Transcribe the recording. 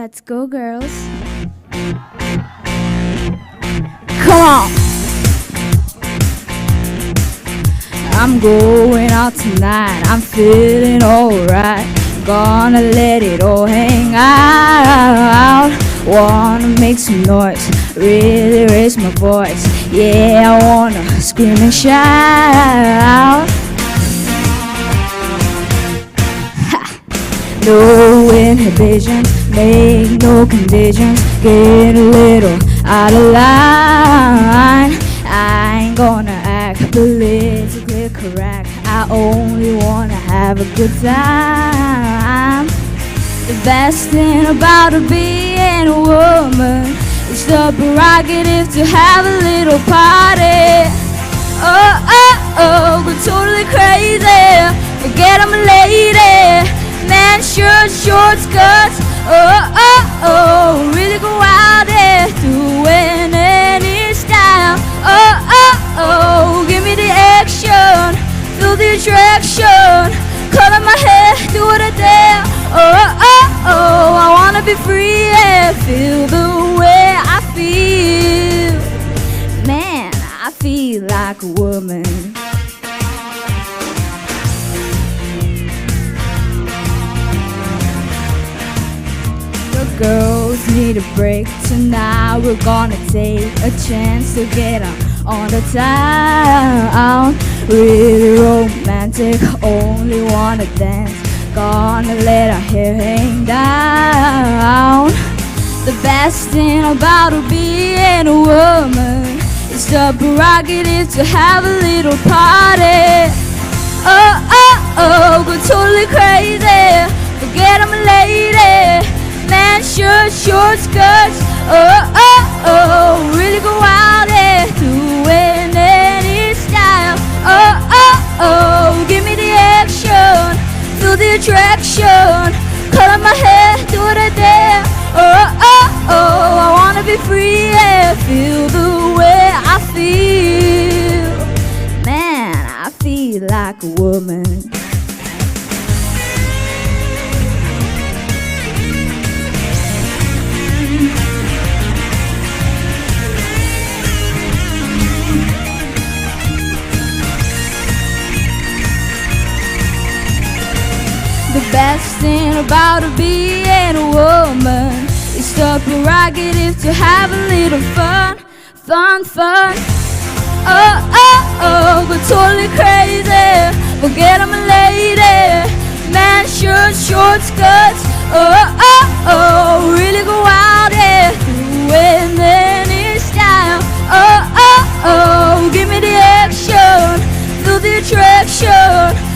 Let's go, girls. Come on. I'm going out tonight. I'm feeling alright. Gonna let it all hang out. Wanna make some noise, really raise my voice. Yeah, I wanna scream and shout. No inhibitions, make no conditions. Get a little out of line. I ain't gonna act politically correct. I only wanna have a good time. The best thing about being a woman is the prerogative to have a little party. Oh, oh, oh, go totally crazy. Forget I'm a lady. Man, shirts, short skirts. Oh, oh, oh, really go out there doing any style. Oh, oh, oh, give me the action, feel the attraction. Color my hair, do what I dare. Oh, oh, oh, I wanna be free and feel the way I feel. Man, I feel like a woman. Girls need a break tonight. We're gonna take a chance to get on the town. Really romantic, only wanna dance. Gonna let our hair hang down. The best thing about being a woman is the prerogative to have a little party. Oh, oh, oh, go totally crazy. Forget I'm a lady. Man, shirts, short skirts. Oh, oh, oh, really go out there doing any style. Oh, oh, oh, give me the action, feel the attraction. Color my hair, do what I dare. Oh, oh, oh, I wanna be free and feel the way I feel. Man, I feel like a woman. The best thing about being a woman is the prerogative to have a little fun, fun, fun. Oh, oh, oh, go totally crazy. Forget I'm a lady. Man, shirts, short skirts. Oh, oh, oh, really go out there doing any style. Oh, oh, oh, give me the action, feel the attraction.